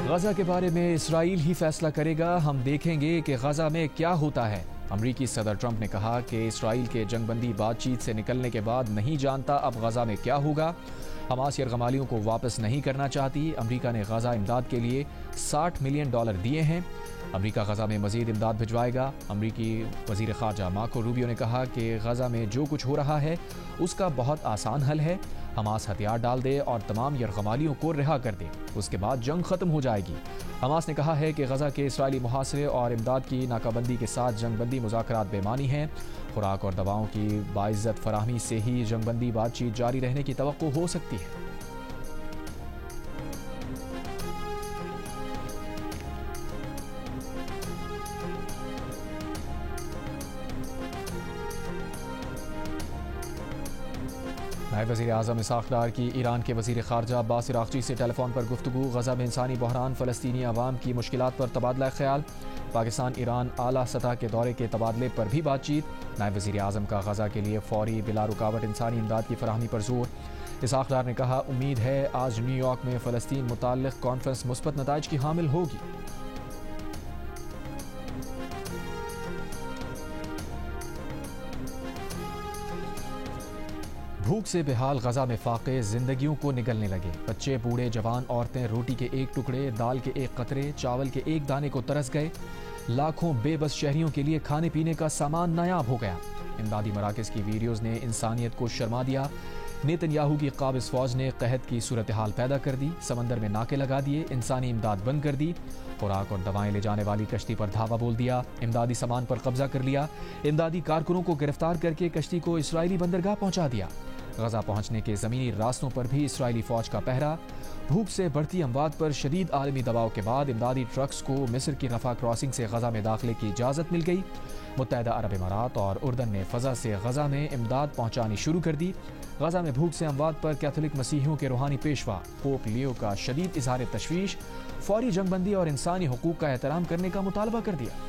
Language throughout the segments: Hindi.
गजा के बारे में इसराइल ही फैसला करेगा। हम देखेंगे कि गजा में क्या होता है। अमरीकी सदर ट्रंप ने कहा कि इसराइल के जंगबंदी बातचीत से निकलने के बाद नहीं जानता अब गजा में क्या होगा। हमास यरगमालियों को वापस नहीं करना चाहती। अमरीका ने गजा इमदाद के लिए $60 मिलियन दिए हैं। अमरीका गजा में मजीद इमदाद भिजवाएगा। अमरीकी वजीर खारजा मार्को रूबियो ने कहा कि गजा में जो कुछ हो रहा है उसका बहुत आसान हल है। हमास हथियार डाल दे और तमाम यरगमालियों को रिहा कर दे, उसके बाद जंग खत्म हो जाएगी। हमास ने कहा है कि गजा के इसराइली मुहासरे और इमदाद की नाकाबंदी के साथ जंगबंदी मुज़ाकरात बेमानी हैं। खुराक और दवाओं की बाइज्जत फराहमी से ही जंगबंदी बातचीत जारी रहने की तवक्को हो सकती है। नायब वज़ीर आज़म इसहाक़ डार की ईरान के वज़ीर ख़ारजा अब्बास अराग़ची से टेलीफोन पर गुफ्तगू। गजा में इंसानी बहरान, फ़लस्तीनी अवाम की मुश्किलात पर तबादला ख्याल। पाकिस्तान ईरान आला सतह के दौरे के तबादले पर भी बातचीत। नायब वज़ीर आज़म का गजा के लिए फ़ौरी बिला रुकावट इंसानी इमदाद की फराहमी पर जोर। इसहाक़ डार ने कहा, उम्मीद है आज न्यूयॉर्क में फ़लस्तीन मुताल्लिक़ कॉन्फ्रेंस मुस्बत नताइज की हामिल होगी। भूख से बेहाल गजा में फाके जिंदगियों को निगलने लगे। बच्चे, बूढ़े, जवान, औरतें रोटी के एक टुकड़े, दाल के एक कतरे, चावल के एक दाने को तरस गए। लाखों बेबस शहरियों के लिए खाने पीने का सामान नायाब हो गया। इमदादी मराकज़ की वीडियोज़ ने इंसानियत को शर्मा दिया। नेतन्याहू की काबिज़ फ़ौज ने कहत की सूरत हाल पैदा कर दी। समंदर में नाके लगा दिए, इंसानी इमदाद बंद कर दी। खुराक और दवाएं ले जाने वाली कश्ती पर धावा बोल दिया। इमदादी सामान पर कब्जा कर लिया। इमदादी कारकुनों को गिरफ्तार करके कश्ती को इसराइली बंदरगाह पहुंचा दिया। गजा पहुंचने के ज़मीनी रास्तों पर भी इसराइली फ़ौज का पहरा। भूख से बढ़ती अमवात पर शदीद आलमी दबाव के बाद इमदादी ट्रक्स को मिस्र की रफा क्रॉसिंग से गजा में दाखिले की इजाज़त मिल गई। मुत्तहदा अरब इमारात और उर्दन ने फ़ज़ा से गजा में इमदाद पहुंचानी शुरू कर दी। गजा में भूख से अमवात पर कैथोलिक मसीहियों के रूहानी पेशवा पोप लियो का शदीद इज़हार तशवीश, फौरी जंगबंदी और इंसानी हुकूक का एहतराम करने का मुतालबा कर दिया।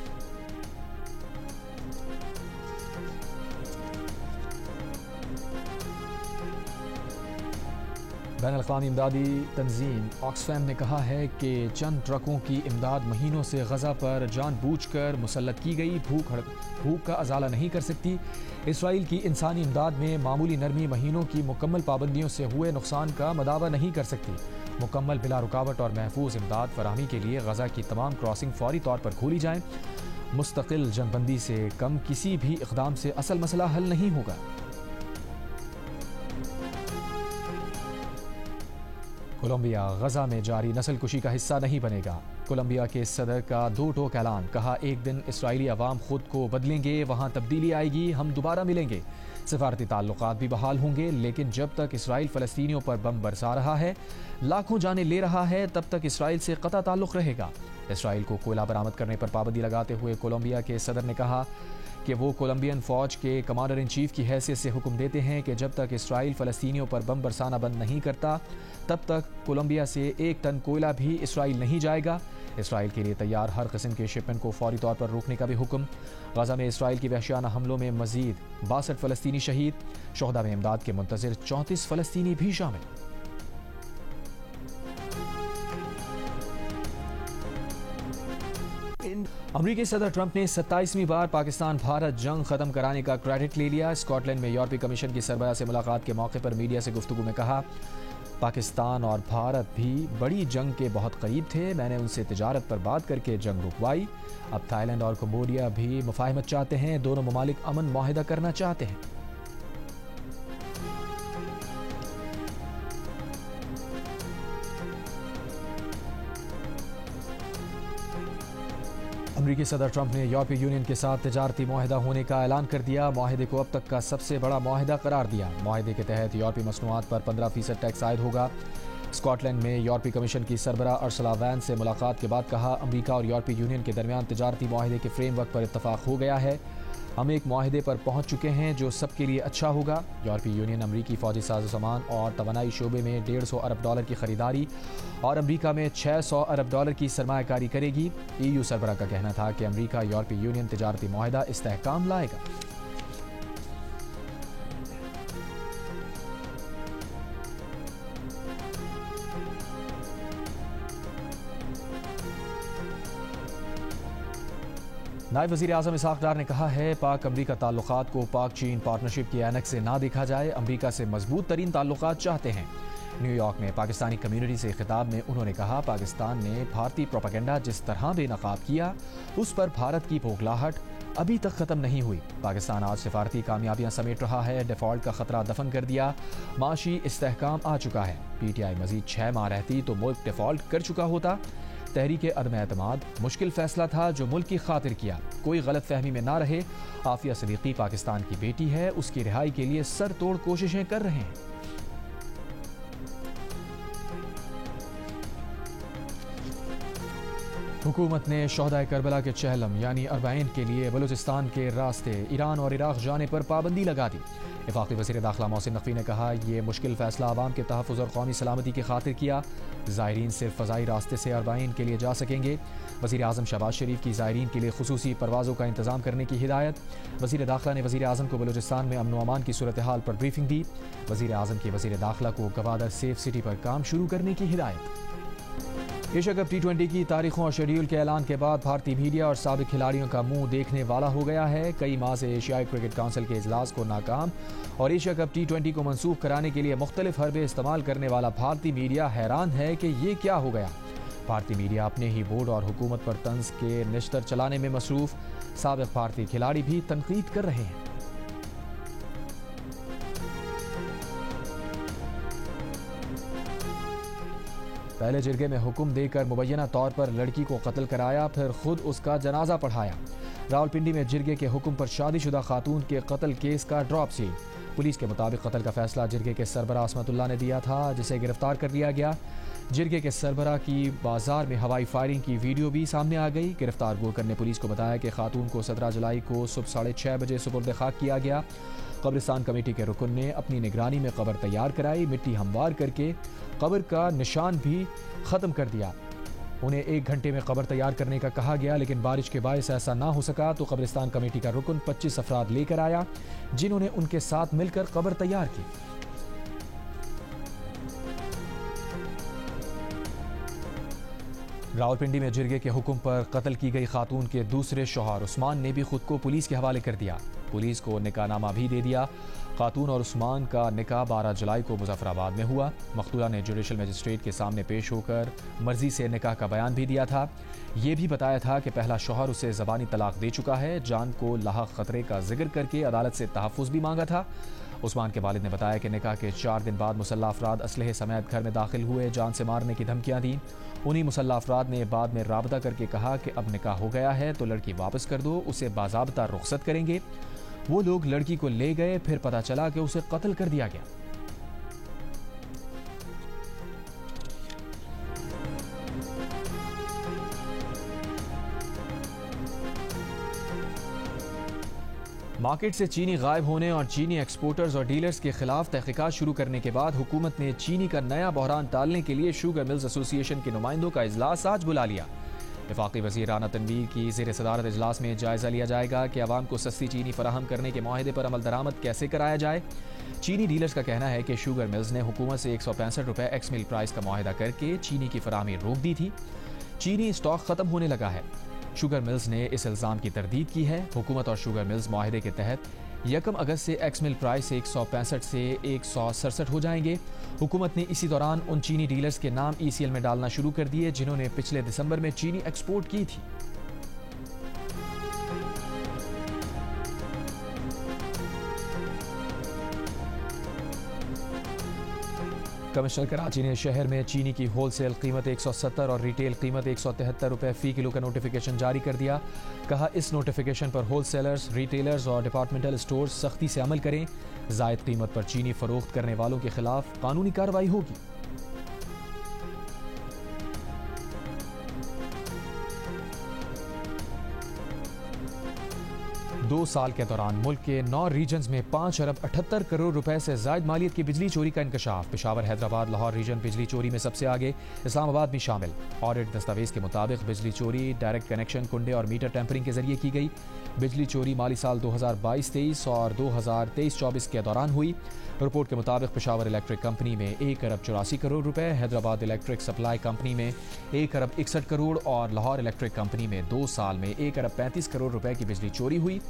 बैनुल-अक़वामी इमदादी तंजीम ऑक्सफैम ने कहा है कि चंद ट्रकों की इमदाद महीनों से गजा पर जानबूझकर मुसल्लत की गई भूख का अजाला नहीं कर सकती। इसराइल की इंसानी इमदाद में मामूली नरमी महीनों की मुकम्मल पाबंदियों से हुए नुकसान का मदावा नहीं कर सकती। मुकम्मल बिला रुकावट और महफूज इमदाद फराहमी के लिए गजा की तमाम क्रॉसिंग फौरी तौर पर खोली जाएँ। मुस्तकिल जंगबंदी से कम किसी भी इक़दाम से असल मसला हल नहीं होगा। कोलंबिया गजा में जारी नस्लकुशी का हिस्सा नहीं बनेगा। कोलंबिया के सदर का दो टोक ऐलान। कहा, एक दिन इसराइली अवाम खुद को बदलेंगे, वहाँ तब्दीली आएगी, हम दोबारा मिलेंगे। सफारती ताल्लुकात भी बहाल होंगे, लेकिन जब तक इसराइल फ़लस्तीनियों पर बम बरसा रहा है, लाखों जानें ले रहा है, तब तक इसराइल से क़ता ताल्लुक़ रहेगा। इसराइल को कोयला बरामद करने पर पाबंदी लगाते हुए कोलंबिया के सदर ने कहा कि वो कोलंबियन फ़ौज के कमांडर इन चीफ की हैसियत से हुक्म देते हैं कि जब तक इसराइल फ़लस्तीनियों पर बम बरसाना बंद नहीं करता, तब तक कोलंबिया से 1 टन कोयला भी इसराइल नहीं जाएगा। इसराइल के लिए तैयार हर किस्म के शिपमेंट को फौरी तौर पर रोकने का भी हुक्म। गजा में इसराइल की वहशियाना हमलों में मजीद 62 फ़लस्तीनी शहीद। शोहदा में इमदाद के मुंतज़िर 34 फ़लस्तीनी भी शामिल। अमरीकी सदर ट्रंप ने 27वीं बार पाकिस्तान भारत जंग खत्म कराने का क्रेडिट ले लिया। स्कॉटलैंड में यूरोपीय कमीशन की सरबराह से मुलाकात के मौके पर मीडिया से गुफ्तगू में कहा, पाकिस्तान और भारत भी बड़ी जंग के बहुत करीब थे। मैंने उनसे तिजारत पर बात करके जंग रुकवाई। अब थाईलैंड और कंबोडिया भी मुफाहमत चाहते हैं। दोनों ममालिक अमन मुआहिदा करना चाहते हैं। अमरीकी सदर ट्रंप ने यूरोपीय यूनियन के साथ तिजारती मुआहिदा होने का ऐलान कर दिया। मुआहिदे को अब तक का सबसे बड़ा मुआहिदा करार दिया। मुआहिदे के तहत यूरोपीय मसनूआत पर 15% टैक्स आयद होगा। स्कॉटलैंड में यूरोपीय कमीशन की सरबराह अर्सला वैन से मुलाकात के बाद कहा, अमरीका और यूरोपीय यूनियन के दरमियान तिजारती मुआहिदे के फ्रेमवर्क पर इत्तफाक हो गया है। हम एक मुआहिदे पर पहुंच चुके हैं जो सबके लिए अच्छा होगा। यूरोपीय यूनियन अमरीकी फौजी साजो-सामान और तवानाई शोबे में $150 अरब की खरीदारी और अमरीका में $600 अरब की सरमायाकारी करेगी। EU सरबराह का कहना था कि अमरीका यूरोपीय यूनियन तिजारती मुआहिदा इस्तेहकाम लाएगा। नायब वज़ीर आज़म इसहाक़ डार ने कहा है पाक अमरीका ताल्लुक़ात को पाक चीन पार्टनरशिप की ऐनक से ना देखा जाए, अमरीका से मजबूत तरीन ताल्लुक़ात चाहते हैं। न्यूयॉर्क में पाकिस्तानी कम्युनिटी से खिताब में उन्होंने कहा पाकिस्तान ने भारतीय प्रोपेगेंडा जिस तरह बेनकाब किया उस पर भारत की पोगलाहट अभी तक खत्म नहीं हुई। पाकिस्तान आज सिफारती कामयाबियां समेट रहा है, डिफॉल्ट का खतरा दफन कर दिया, माशी इस्तेहकाम आ चुका है। पीटीआई मजीद 6 माह रहती तो मुल्क डिफॉल्ट कर चुका होता। तहरीक अदम एतमाद मुश्किल फैसला था जो मुल्क की खातिर किया, कोई गलत फहमी में ना रहे। आफिया सदीकी पाकिस्तान की बेटी है, उसकी रिहाई के लिए सर तोड़ कोशिशें कर रहे हैं। हुकूमत ने शोहदाए करबला के चहलम यानी अरबाइन के लिए बलूचिस्तान के रास्ते ईरान और इराक जाने पर पाबंदी लगा दी। वफाकी वज़ीर दाखिला मोहसिन नकवी ने कहा यह मुश्किल फैसला आवाम के तहफ़्फ़ुज़ और कौमी सलामती की खातिर किया। ज़ायरीन सिर्फ फ़ज़ाई रास्ते से अरबाइन के लिए जा सकेंगे। वज़ीर आज़म शहबाज शरीफ की ज़ायरीन के लिए खुसूसी परवाज़ों का इंतज़ाम करने की हिदायत। वज़ीर दाखिला ने वज़ीर आज़म को बलूचिस्तान में अमन व अमान की सूरत हाल पर ब्रीफिंग दी। वज़ीर आज़म की वज़ीर दाखिला को गवादर सेफ सिटी पर काम शुरू करने की हिदायत। एशिया कप T20 की तारीखों और शेड्यूल के ऐलान के बाद भारतीय मीडिया और साबिक खिलाड़ियों का मुंह देखने वाला हो गया है। कई माह से एशियाई क्रिकेट काउंसिल के इजलास को नाकाम और एशिया कप T20 को मंसूख कराने के लिए मुख्तलिफ हरबे इस्तेमाल करने वाला भारतीय मीडिया हैरान है कि ये क्या हो गया। भारतीय मीडिया अपने ही बोर्ड और हुकूमत पर तंज के निश्तर चलाने में मसरूफ। साबिक भारतीय खिलाड़ी भी तनकीद कर रहे हैं। पहले जिरगे में हुक्म देकर मुबैना तौर पर लड़की को कत्ल कराया, फिर खुद उसका जनाजा पढ़ाया। रावलपिंडी में जिरगे के हुक्म पर शादीशुदा खातून के कत्ल केस का ड्रॉप सील। पुलिस के मुताबिक कत्ल का फैसला जिरगे के सरबरा असमतुल्लाह ने दिया था, जिसे गिरफ्तार कर लिया गया। जिरगे के सरबरा की बाजार में हवाई फायरिंग की वीडियो भी सामने आ गई। गिरफ्तार गोकर ने पुलिस को बताया कि खातून को 17 जुलाई को सुबह 6:30 बजे सुपुर्द खाक किया गया। कब्रिस्तान कमेटी के रुकन ने अपनी निगरानी में कब्र तैयार कराई, मिट्टी हमवार करके कब्र का निशान भी ख़त्म कर दिया। उन्हें 1 घंटे में कब्र तैयार करने का कहा गया, लेकिन बारिश के बायस ऐसा ना हो सका तो कब्रिस्तान कमेटी का रुकन 25 अफराद लेकर आया, जिन्होंने उनके साथ मिलकर कब्र तैयार की। रावलपिंडी में जिरगे के हुक्म पर कत्ल की गई खातून के दूसरे शौहर उस्मान ने भी खुद को पुलिस के हवाले कर दिया। पुलिस को निकाहनामा भी दे दिया। खातून और उस्मान का निकाह 12 जुलाई को मुजफ्फराबाद में हुआ। मखतूला ने जुडिशल मजिस्ट्रेट के सामने पेश होकर मर्जी से निकाह का बयान भी दिया था। ये भी बताया था कि पहला शौहर उसे ज़बानी तलाक दे चुका है। जान को लाहक खतरे का जिक्र करके अदालत से तहफ़्फ़ुज़ भी मांगा था। उस्मान के वालिद ने बताया कि निकाह के 4 दिन बाद मुसल्लह अफराद असलहे समेत घर में दाखिल हुए, जान से मारने की धमकियां दी। उन्हीं मुसल्लह अफराद ने बाद में राबता करके कहा कि अब निकाह हो गया है तो लड़की वापस कर दो, उसे बाज़ाब्ता रुख्सत करेंगे। वो लोग लड़की को ले गए, फिर पता चला कि उसे कत्ल कर दिया गया। मार्केट से चीनी गायब होने और चीनी एक्सपोर्टर्स और डीलर्स के खिलाफ तहकीकात शुरू करने के बाद हुकूमत ने चीनी का नया बहरान टालने के लिए शुगर मिल्स एसोसिएशन के नुमाइंदों का इजलास आज बुला लिया। वफाकी वज़ीर राना तनवीर की ज़ेर सदारत इजलास में जायजा लिया जाएगा कि अवाम को सस्ती चीनी फराहम करने के माहदे पर अमल दरामद कैसे कराया जाए। चीनी डीलर्स का कहना है कि शुगर मिल्स ने हुकूमत से 165 रुपये एक्स मिल प्राइस का माहदा करके चीनी की फराहमी रोक दी थी। चीनी स्टॉक ख़त्म होने लगा है। शुगर मिल्स ने इस इल्ज़ाम की तरदीद की है। हुकूमत और शुगर मिल्स माहदे के तहत 1 अगस्त से एक्स मिल प्राइस 165 से 167 हो जाएंगे। हुकूमत ने इसी दौरान उन चीनी डीलर्स के नाम ECL में डालना शुरू कर दिए जिन्होंने पिछले दिसंबर में चीनी एक्सपोर्ट की थी। कमिश्नर कराची ने शहर में चीनी की होलसेल कीमत 170 और रिटेल कीमत 173 रुपये फ़ी किलो का नोटिफिकेशन जारी कर दिया। कहा इस नोटिफिकेशन पर होलसेलर्स, रिटेलर्स और डिपार्टमेंटल स्टोर्स सख्ती से अमल करें। जायद कीमत पर चीनी फरोख्त करने वालों के खिलाफ कानूनी कार्रवाई होगी। 2 साल के दौरान मुल्क के 9 रीजन्स में 5 अरब 78 करोड़ रुपए से जायद मालियत की बिजली चोरी का इंकशाफ। पेशावर, हैदराबाद, लाहौर रीजन बिजली चोरी में सबसे आगे, इस्लामाबाद भी शामिल। ऑडिट दस्तावेज के मुताबिक बिजली चोरी डायरेक्ट कनेक्शन, कुंडे और मीटर टैंपरिंग के जरिए की गई। बिजली चोरी माली साल 2022-23 और 2023-24 के दौरान हुई। रिपोर्ट के मुताबिक पेशावर इलेक्ट्रिक कंपनी में 1 अरब 84 करोड़ रुपए, हैदराबाद इलेक्ट्रिक सप्लाई कंपनी में 1 अरब 61 करोड़ और लाहौर इलेक्ट्रिक कंपनी में 2 साल में 1 अरब 35 करोड़ रुपए की बिजली चोरी हुई।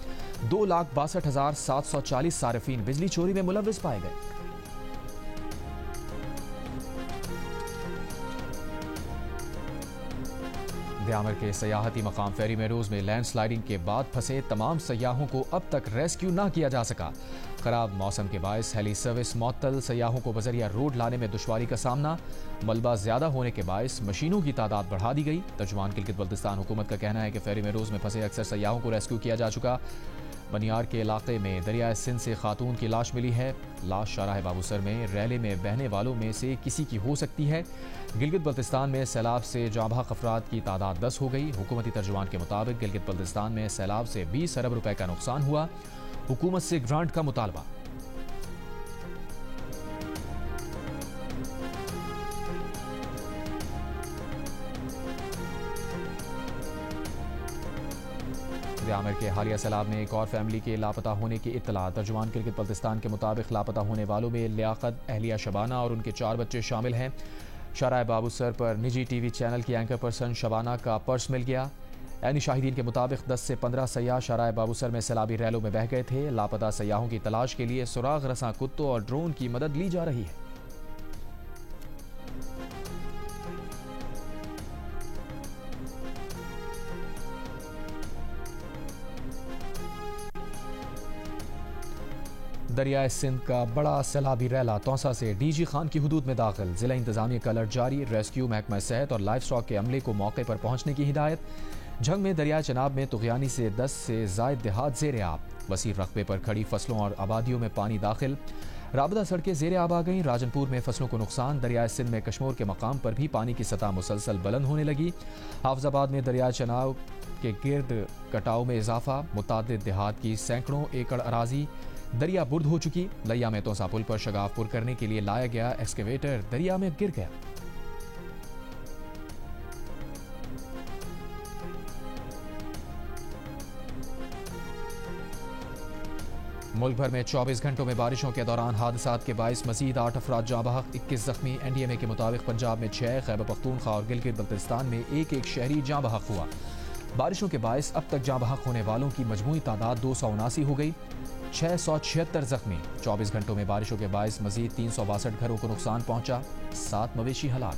2,62,740 सार्फिन बिजली चोरी में मुलव्विस पाए गए। दयामर के सयाहती मकाम फेरी मेरोज में लैंडस्लाइडिंग के बाद फंसे तमाम सयाहों को अब तक रेस्क्यू ना किया जा सका। खराब मौसम के बायस हेली सर्विस मअतल, सयाहों को बजरिया रोड लाने में दुश्वारी का सामना। मलबा ज्यादा होने के बायस मशीनों की तादाद बढ़ा दी गई। तर्जुमान गिलगित बल्तिस्तान हुकूमत का कहना है कि फेरी मेरोज में फंसे अक्सर सयाहों को रेस्क्यू किया जा चुका। बनियार के इलाके में दरियाए सिंध से खातून की लाश मिली है। लाश शाहराह बाबूसर में रैले में बहने वालों में से किसी की हो सकती है। गिलगित बल्तिस्तान में सैलाब से जाँ बहक अफराद की तादाद 10 हो गई। हुकूमती तर्जुमान के मुताबिक गिलगित बल्तिस्तान में सैलाब से 20 अरब रुपए का नुकसान हुआ। हुकूमत से ग्रांट का मुतालबा। दयामर के हालिया सैलाब में एक और फैमिली के लापता होने की इत्तला। तर्जुमान गिलगित बल्तिस्तान के मुताबिक लापता होने वालों में लियाकत, अहलिया शबाना और उनके 4 बच्चे शामिल हैं। शाहराह बाबूसर पर निजी टीवी चैनल की एंकर पर्सन शबाना का पर्स मिल गया। ऐनी शाहिदीन के मुताबिक 10 से 15 सयाह शाहराह बाबूसर में सैलाबी रैलों में बह गए थे। लापता सयाहों की तलाश के लिए सुराग रसां कुत्तों और ड्रोन की मदद ली जा रही है। दरियाए सिंध का बड़ा सैलाबी रैला तौसा से डीजी खान की हुदूद में दाखिल। जिला इंतजामिया का अलर्ट जारी। रेस्क्यू, महकमा सेहत और लाइफ स्टॉक के अमले को मौके पर पहुंचने की हिदायत। जंग में दरिया चनाब में तुगयानी से 10 से जायद देहात जेर आब। वसी रकबे पर खड़ी फसलों और आबादियों में पानी दाखिल। राबता सड़कें जेर आब आ गईं। राजनपुर में फसलों को नुकसान। दरियाए सिंध में कश्मोर के मकाम पर भी पानी की सतह मुसलसल बुलंद होने लगी। हाफजाबाद में दरिया चनाब के गिर्द कटाव में इजाफा। मुतादिद देहात की सैकड़ों एकड़ अराजी दरिया बुर्द हो चुकी। लैया में तोसा पुल पर शगाफपुर करने के लिए लाया गया एक्सकेवेटर दरिया में गिर गया। मुल्क भर में 24 घंटों में बारिशों के दौरान हादसात के बायस मजीद 8 अफराद जाँ बहक, 21 जख्मी। एनडीएमए के मुताबिक पंजाब में 6, खैबर पख्तूनख्वा और गिलगित बल्तिस्तान में एक शहरी जाँ बहक हुआ। बारिशों के बायस अब तक जाँ बहक होने वालों की मजमूई तादाद 279 हो गई। 676 जख्मी। 24 घंटों में बारिशों के बायस मजीद 362 घरों को नुकसान पहुंचा। 7 मवेशी हलाक।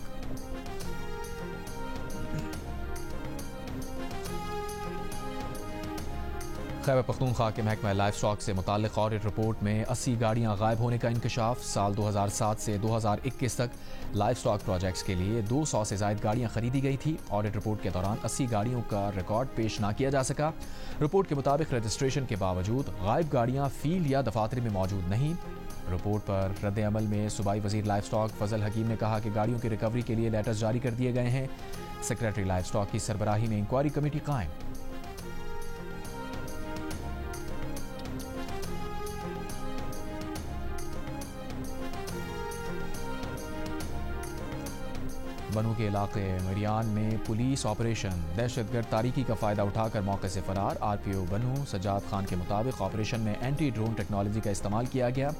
खैबर पख्तूनख्वा के महकमा लाइफ स्टॉक से मुताल्लिक ऑडिट रिपोर्ट में 80 गाड़ियां गायब होने का इंकशाफ। साल 2007 से 2021 तक लाइफ स्टॉक प्रोजेक्ट्स के लिए 200 से ज्यादा गाड़ियां खरीदी गई थी। ऑडिट रिपोर्ट के दौरान 80 गाड़ियों का रिकॉर्ड पेश ना किया जा सका। रिपोर्ट के मुताबिक रजिस्ट्रेशन के बावजूद गायब गाड़ियां फील्ड या दफातर में मौजूद नहीं। रिपोर्ट पर रद्द अमल में सूबाई वजीर लाइफ स्टॉक फजल हकीम ने कहा कि गाड़ियों की रिकवरी के लिए लेटर्स जारी कर दिए गए हैं। सेक्रेटरी लाइफ स्टॉक की सरबराही में इंक्वायरी कमेटी कायम। बनू के इलाके मरियान में पुलिस ऑपरेशन। दहशतगर्द तारीकी का फायदा उठाकर मौके से फरार। आरपीओ बनू सज्जाद खान के मुताबिक ऑपरेशन में एंटी ड्रोन टेक्नोलॉजी का इस्तेमाल किया गया।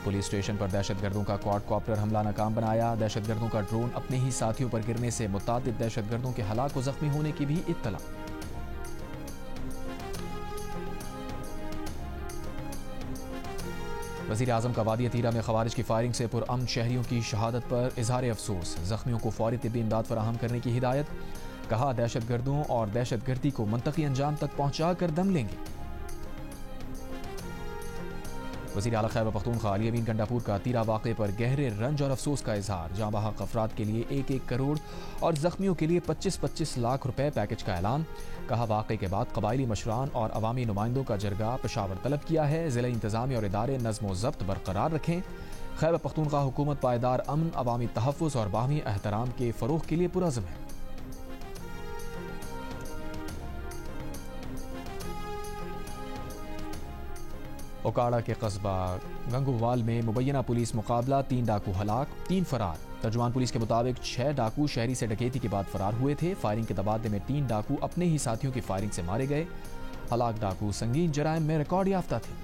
पुलिस स्टेशन पर दहशतगर्दों का क्वाडकॉप्टर हमला नाकाम बनाया। दहशतगर्दों का ड्रोन अपने ही साथियों पर गिरने से मुतादिद दहशतगर्दों के हलाक व जख्मी होने की भी इत्तला। वज़ीर आज़म का वादी अतीरा में खवारिज की फायरिंग से पुरअमन शहरियों की शहादत पर इजहार अफसोस। जख्मियों को फौरी तिब्बी इमदाद फराहम करने की हिदायत। कहा दहशतगर्दों और दहशतगर्दी को मंतकी अंजाम तक पहुंचा कर दम लेंगे। वज़ीर आला खैबर पख्तूनख्वा अली अमीन गंडापुर का तीरा वाक़े पर गहरे रंज और अफसोस का इजहार। जाँ बहक अफराद के लिए 1-1 करोड़ और जख्मियों के लिए 25-25 लाख रुपए पैकेज का ऐलान। कहा वाक़े के बाद कबायली मशरान और अवामी नुमाइंदों का जरगा पेशावर तलब किया है। ज़िला इंतज़ामी और इदारे नज़्म व ज़ब्त बरकरार रखें। खैबर पख्तूनख्वा हुकूमत पायदार अमन, अवामी तहफ़्फ़ुज़ और बाहमी एहतराम के फ़रोग़ के लिए पुरअज़्म है। ओकाड़ा के कस्बा गंगोवाल में मुबैना पुलिस मुकाबला, 3 डाकू हलाक, 3 फरार। तर्जुमान पुलिस के मुताबिक 6 डाकू शहरी से डकैती के बाद फरार हुए थे। फायरिंग के तबादले में 3 डाकू अपने ही साथियों की फायरिंग से मारे गए। हलाक डाकू संगीन जराइम में रिकॉर्ड याफ्ता थे।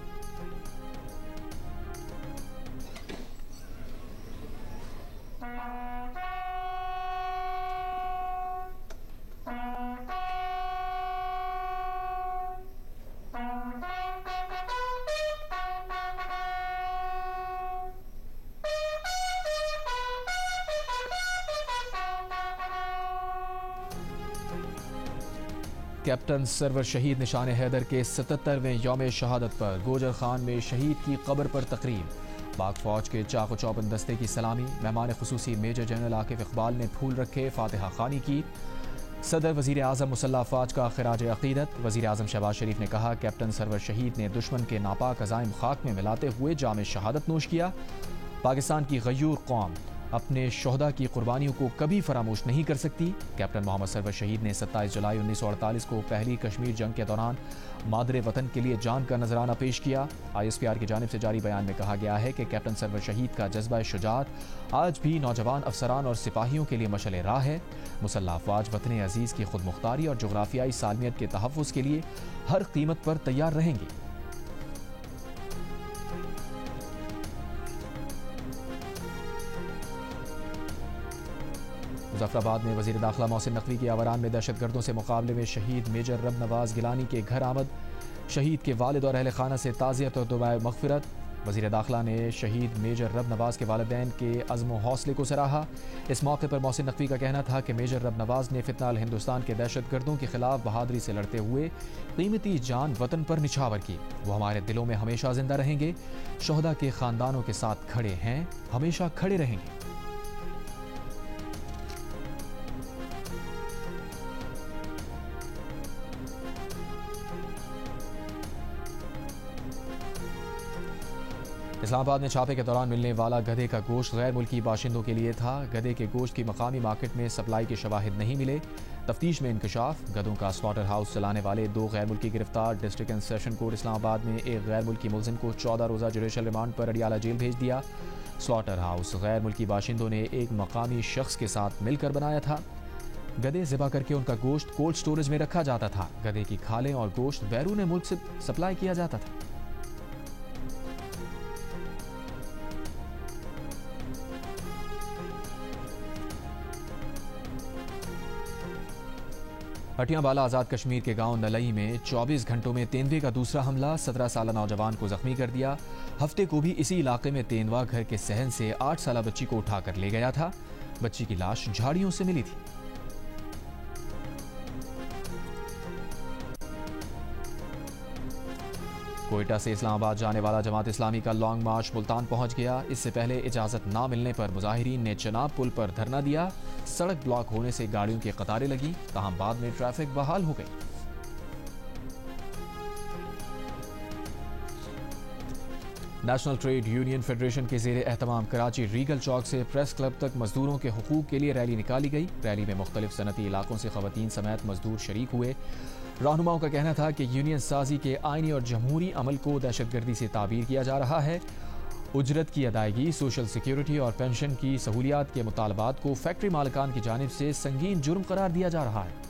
कैप्टन सरवर शहीद निशान हैदर के 77वें यौम शहादत पर गोजर खान में शहीद की कब्र पर तकरीब। पाक फौज के चाको चौबंद दस्ते की सलामी। मेहमान खुसूसी मेजर जनरल आकिफ इकबाल ने फूल रखे, फातिहा खानी की। सदर वजीर आजम मुसल्लह अफवाज का खिराज अकीदत। वजीर आजम शहबाज शरीफ ने कहा, कैप्टन सरवर शहीद ने दुश्मन के नापाक अज़ाइम खाक में मिलाते हुए जाम शहादत नोश किया। पाकिस्तान की गयूर कौम अपने शोहदा की कुर्बानियों को कभी फरामोश नहीं कर सकती। कैप्टन मोहम्मद सरवर शहीद ने 27 जुलाई 1948 को पहली कश्मीर जंग के दौरान मादरे वतन के लिए जान का नजराना पेश किया। ISPR की जानिब से जारी बयान में कहा गया है कि कैप्टन सरवर शहीद का जज्बा शुजाअत आज भी नौजवान अफसरान और सिपाहियों के लिए मशअल राह है। मुसल्लह अफवाज वतन अजीज़ की खुद मुख्तारी और जोग्राफियाई सालमियत के तहफ़्फ़ुज़ के लिए हर कीमत पर तैयार रहेंगे। मुजफ्फराबाद में वज़ीर दाखिला मोहसिन नकवी की आवारान में दहशतगर्दों से मुकाबले में शहीद मेजर रब नवाज गिलानी के घर आमद। शहीद के वालिद और अहल खाना से ताज़ियत और दुआए मग़फ़िरत। वज़ीर दाखिला ने शहीद मेजर रब नवाज के वालिदैन के अज़्म हौसले को सराहा। इस मौके पर मोहसिन नकवी का कहना था कि मेजर रब नवाज ने फितनाल हिंदुस्तान के दहशतगर्दों के खिलाफ बहादुरी से लड़ते हुए कीमती जान वतन पर निछावर की। वो हमारे दिलों में हमेशा जिंदा रहेंगे। शोहदा के ख़ानदानों के साथ खड़े हैं, हमेशा खड़े रहेंगे। इस्लामाबाद में छापे के दौरान मिलने वाला गधे का गोश्त गैर मुल्की बाशिंदों के लिए था। गधे के गोश्त की मकामी मार्केट में सप्लाई के शवाहिद नहीं मिले। तफ्तीश में इंकशाफ। गधों का स्लॉटर हाउस चलाने वाले 2 गैर मुल्की गिरफ्तार। District and session court Islamabad में एक गैर मुल्की मुलजिम को 14 रोज़ा जुडिशल रिमांड पर अडियाला जेल भेज दिया। स्लॉटर हाउस गैर मुल्की बाशिंदों ने एक मकामी शख्स के साथ मिलकर बनाया था। गधे ज़िबा करके उनका गोश्त कोल्ड स्टोरेज में रखा जाता था। गधे की खालें और गोश्त बैरून मुल्क से सप्लाई किया जाता था। हटियाबाला आज़ाद कश्मीर के गांव नलई में 24 घंटों में तेंदुए का दूसरा हमला। 17 साल नौजवान को जख्मी कर दिया। हफ्ते को भी इसी इलाके में तेंदुआ घर के सहन से 8 साल बच्ची को उठाकर ले गया था। बच्ची की लाश झाड़ियों से मिली थी। कोयटा से इस्लामाबाद जाने वाला जमात इस्लामी का लॉन्ग मार्च मुल्तान पहुंच गया। इससे पहले इजाजत ना मिलने पर मुजाहिरीन ने चनाब पुल पर धरना दिया। सड़क ब्लॉक होने से गाड़ियों की कतारें लगी। ताहम बाद में ट्रैफिक बहाल हो गई। नेशनल ट्रेड यूनियन फेडरेशन के ज़ेरे एहतमाम कराची रीगल चौक से प्रेस क्लब तक मजदूरों के हुकूक के लिए रैली निकाली गई। रैली में मुख्तलिफ सनती इलाकों से खवातीन समेत मजदूर शरीक हुए। रहनुमाओं का कहना था कि यूनियन साजी के आईनी और जमहूरी अमल को दहशतगर्दी से ताबीर किया जा रहा है। उजरत की अदायगी, सोशल सिक्योरिटी और पेंशन की सहूलियात के मुतालबात को फैक्ट्री मालिकान की जानिब से संगीन जुर्म करार दिया जा रहा है।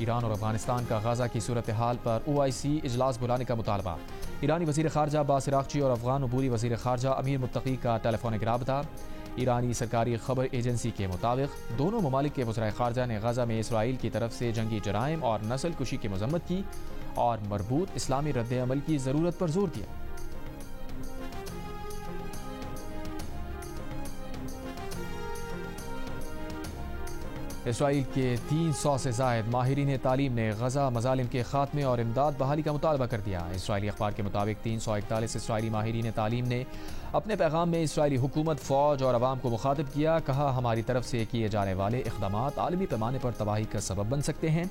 ईरान और अफगानिस्तान का गाजा की सूरत हाल पर OIC इजलास बुलाने का मुतालबा। ईरानी वजीर खारजा अब्बास इराक़ची और अफगान अबूरी वजीर खारजा अमीर मुत्तकी का टेलीफोनिक राबता। ईरानी सरकारी खबर एजेंसी के मुताबिक दोनों ममालिक के वज़ीर खारजा ने गाजा में इसराइल की तरफ से जंगी जराइम और नस्ल कुशी की मजम्मत की और मरबूत इस्लामी रद्द-ए-अमल की ज़रूरत पर जोर दिया। इसराइल के 300 से ज़ायद माहिरीन तालीम ने गजा मजालिम के खात्मे और इमदाद बहाली का मुतालबा कर दिया। इसराइली अखबार के मुताबिक 341 इसराइली माहिरीन तालीम ने अपने पैगाम में इसराइली हुकूमत, फ़ौज और अवाम को मुखातिब किया। कहा, हमारी तरफ से किए जाने वाले इक़दामात आलमी पैमाने पर तबाही का सबब बन सकते हैं।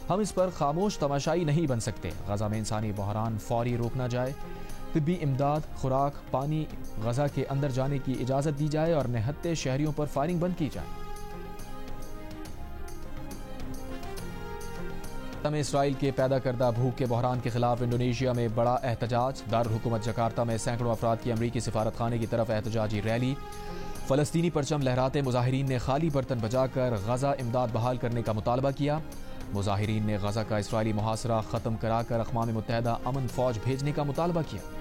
हम इस पर खामोश तमाशाई नहीं बन सकते। गजा में इंसानी बहरान फौरी रोकना जाए। तिब्बी इमदाद, खुराक, पानी गजा के अंदर जाने की इजाज़त दी जाए और निहत्ते शहरियों पर फायरिंग बंद की जाए। में इसराइल के पैदा करदा भूख के बहरान के खिलाफ इंडोनेशिया में बड़ा एहतजाज। दारुल हुकूमत जकार्ता में सैकड़ों अफराद की अमरीकी सिफारत खाने की तरफ एहतजाजी रैली। फलस्तीनी परचम लहराते मुजाहिरीन ने खाली बर्तन बजाकर गजा इमदाद बहाल करने का मुतालबा किया। मुजाहिरीन ने गजा का इसराइली मुहासरा खत्म कराकर अक़वाम मुत्तहिदा अमन फौज भेजने का मुतालबा किया।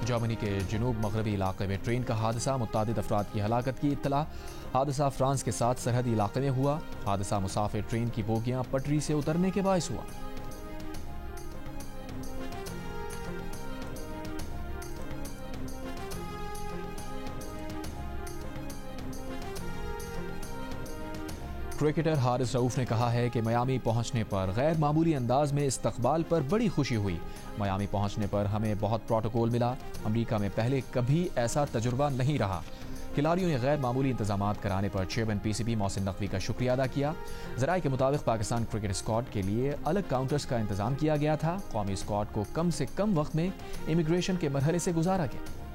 जर्मनी के जनूब मगरबी इलाके में ट्रेन का हादसा, मुत्तादिद अफराद की हलाकत की इत्तला। हादसा फ्रांस के साथ सरहदी इलाके में हुआ। हादसा मुसाफिर ट्रेन की बोगियां पटरी से उतरने के बायस हुआ। क्रिकेटर हारिस रऊफ ने कहा है कि मियामी पहुंचने पर गैर मामूली अंदाज में इस्तकबाल पर बड़ी खुशी हुई। मियामी पहुंचने पर हमें बहुत प्रोटोकॉल मिला। अमेरिका में पहले कभी ऐसा तजुर्बा नहीं रहा। खिलाड़ियों ने गैर मामूली इंतजाम कराने पर चेयरमैन पीसीबी मोहसिन नकवी का शुक्रिया अदा किया। ज़राए के मुताबिक पाकिस्तान क्रिकेट स्क्वाड के लिए अलग काउंटर्स का इंतजाम किया गया था। कौमी स्क्वाड को कम से कम वक्त में इमिग्रेशन के मरहले से गुजारा गया।